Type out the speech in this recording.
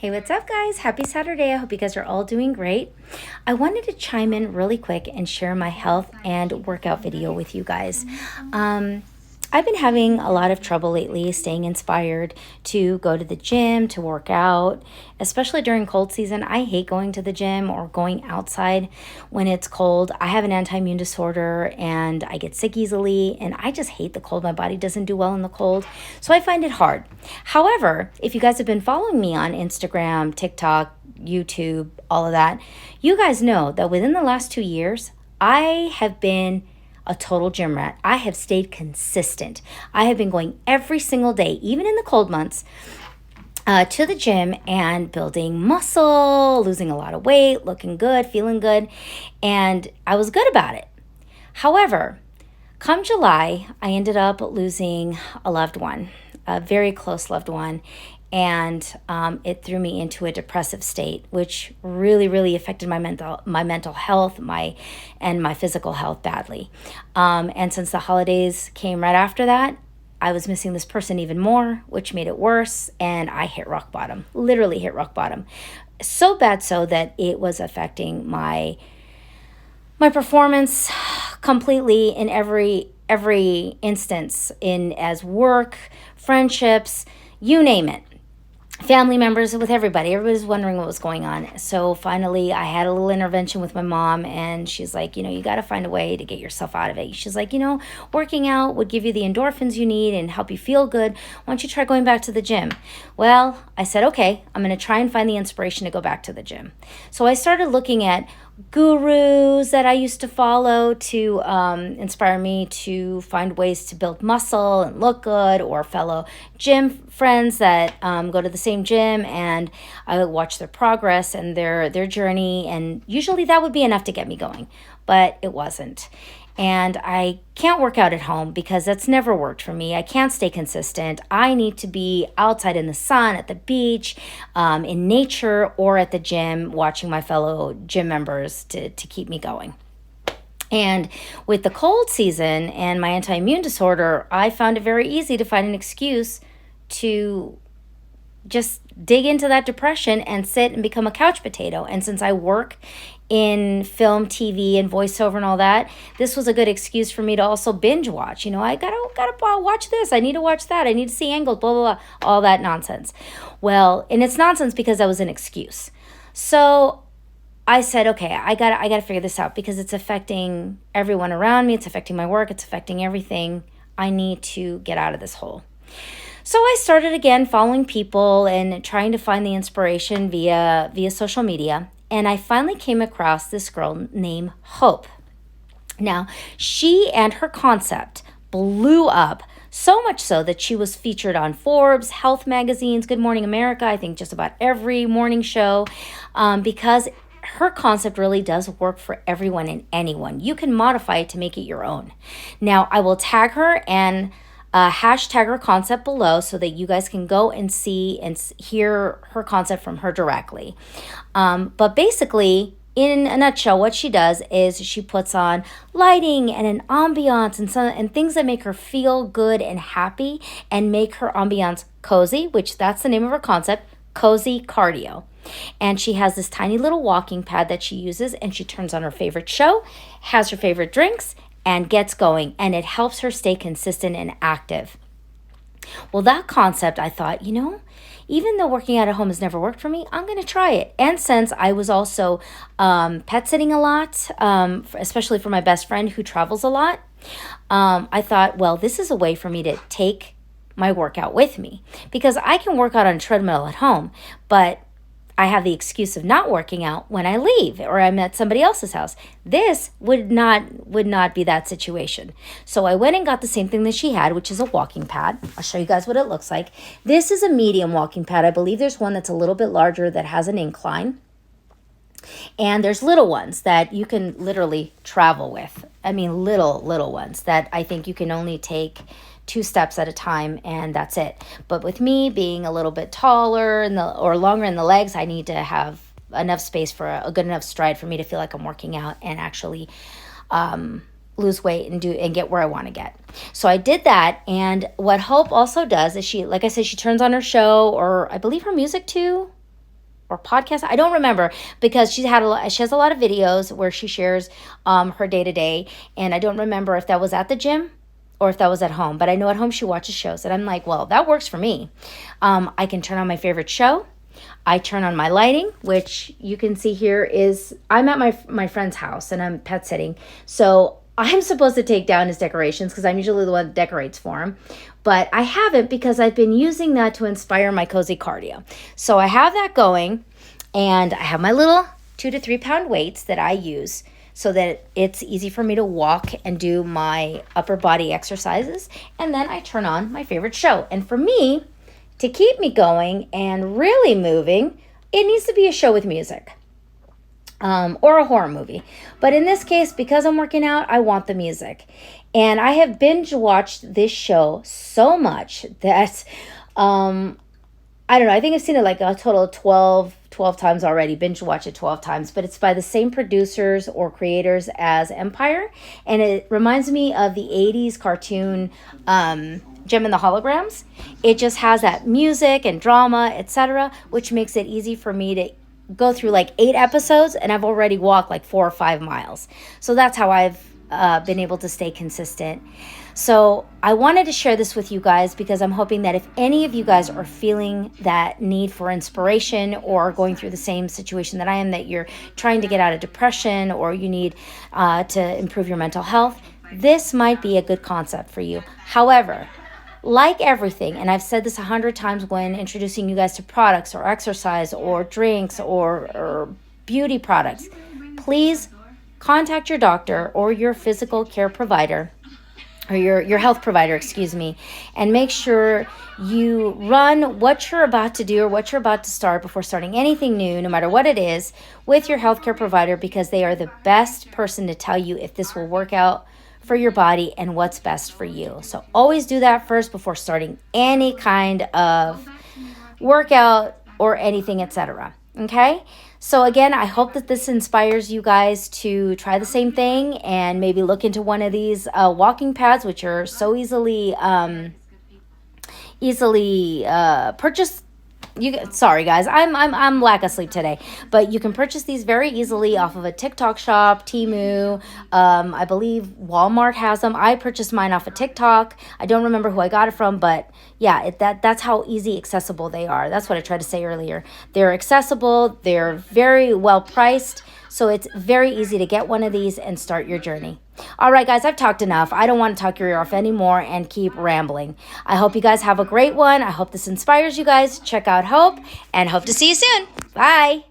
Hey, what's up, guys? Happy Saturday. I hope you guys are all doing great. I wanted to chime in really quick and share my health and workout video with you guys. Um, I've been having a lot of trouble lately staying inspired to go to the gym, to work out, especially during cold season. I hate going to the gym or going outside when it's cold. I have an autoimmune disorder and I get sick easily, and I just hate the cold. My body doesn't do well in the cold, so I find it hard. However, if you guys have been following me on Instagram, TikTok, YouTube, all of that, you guys know that within the last 2 years, I have been a total gym rat. I have stayed consistent. I have been going every single day, even in the cold months, to the gym and building muscle, losing a lot of weight, looking good, feeling good. And I was good about it. However, come July, I ended up losing a loved one, a very close loved one, and it threw me into a depressive state, which really affected my mental health, my physical health badly. And since the holidays came right after that, I was missing this person even more, which made it worse, and I hit rock bottom. Literally hit rock bottom, so bad so that it was affecting my performance completely in every instance, in as work, friendships, you name it, family members, with everybody's wondering what was going on. So finally I had a little intervention with my mom, and she's like, you got to find a way to get yourself out of it. She's like, working out would give you the endorphins you need and help you feel good. Why don't you try going back to the gym? Well, I said, okay, I'm going to try and find the inspiration to go back to the gym. So I started looking at gurus that I used to follow to inspire me to find ways to build muscle and look good, or fellow gym friends that go to the same gym, and I would watch their progress and their journey, and usually that would be enough to get me going, but it wasn't. And I can't work out at home because that's never worked for me. I can't stay consistent. I need to be outside in the sun, at the beach, in nature, or at the gym, watching my fellow gym members to keep me going. And with the cold season and my autoimmune disorder, I found it very easy to find an excuse to just dig into that depression and sit and become a couch potato. And since I work in film, TV, and voiceover and all that, this was a good excuse for me to also binge watch. I gotta watch this. I need to watch that. I need to see angles, blah, blah, blah, all that nonsense. Well, and it's nonsense because that was an excuse. So I said, okay, I gotta figure this out because it's affecting everyone around me. It's affecting my work. It's affecting everything. I need to get out of this hole. So I started again following people and trying to find the inspiration via social media. And I finally came across this girl named Hope. Now, she and her concept blew up, so much so that she was featured on Forbes, Health magazines, Good Morning America, I think just about every morning show, because her concept really does work for everyone and anyone. You can modify it to make it your own. Now, I will tag her and hashtag her concept below so that you guys can go and see and hear her concept from her directly. But basically, in a nutshell, what she does is she puts on lighting and an ambiance and things that make her feel good and happy and make her ambiance cozy, which that's the name of her concept, Cozy Cardio. And she has this tiny little walking pad that she uses, and she turns on her favorite show, has her favorite drinks, and gets going, and it helps her stay consistent and active. Well, that concept, I thought, even though working out at home has never worked for me, I'm going to try it. And since I was also pet sitting a lot, especially for my best friend who travels a lot, I thought, well, this is a way for me to take my workout with me, because I can work out on a treadmill at home, but I have the excuse of not working out when I leave or I'm at somebody else's house. This would not be that situation. So I went and got the same thing that she had, which is a walking pad. I'll show you guys what it looks like. This is a medium walking pad. I believe there's one that's a little bit larger that has an incline. And there's little ones that you can literally travel with. I mean, little ones that I think you can only take 2 steps at a time, and that's it. But with me being a little bit taller or longer in the legs, I need to have enough space for a good enough stride for me to feel like I'm working out and actually lose weight and get where I want to get. So I did that, and what Hope also does is she, like I said, she turns on her show, or I believe her music too. or podcast. I don't remember, because she has a lot of videos where she shares her day to day, and I don't remember if that was at the gym or if that was at home. But I know at home she watches shows, and I'm like, well, that works for me. I can turn on my favorite show. I turn on my lighting, which you can see here is, I'm at my friend's house and I'm pet sitting. So I'm supposed to take down his decorations because I'm usually the one that decorates for him. But I haven't, because I've been using that to inspire my cozy cardio. So I have that going, and I have my little 2 to 3 pound weights that I use so that it's easy for me to walk and do my upper body exercises. And then I turn on my favorite show. And for me, to keep me going and really moving, it needs to be a show with music, or a horror movie. But in this case, because I'm working out, I want the music. And I have binge watched this show so much that, I don't know, I think I've seen it like a total of 12 times already, binge watch it 12 times, but it's by the same producers or creators as Empire. And it reminds me of the 80s cartoon, Gem and the Holograms. It just has that music and drama, etc., which makes it easy for me to go through like 8 episodes, and I've already walked like 4 or 5 miles. So that's how I've been able to stay consistent. So I wanted to share this with you guys because I'm hoping that if any of you guys are feeling that need for inspiration, or going through the same situation that I am, that you're trying to get out of depression, or you need to improve your mental health, this might be a good concept for you. However, like everything, and I've said this 100 times when introducing you guys to products or exercise or drinks or beauty products, please contact your doctor or your physical care provider, or your health provider, excuse me, and make sure you run what you're about to do or what you're about to start before starting anything new, no matter what it is, with your healthcare provider, because they are the best person to tell you if this will work out for your body and what's best for you. So always do that first before starting any kind of workout or anything, etc. Okay? So again, I hope that this inspires you guys to try the same thing and maybe look into one of these walking pads, which are so easily purchased. Sorry guys, I'm lack of sleep today, but you can purchase these very easily off of a TikTok shop, Temu. I believe Walmart has them. I purchased mine off of TikTok. I don't remember who I got it from, but yeah, that's how easy accessible they are. That's what I tried to say earlier. They're accessible. They're very well priced. So it's very easy to get one of these and start your journey. All right, guys, I've talked enough. I don't want to talk your ear off anymore and keep rambling. I hope you guys have a great one. I hope this inspires you guys. Check out Hope, and hope to see you soon. Bye.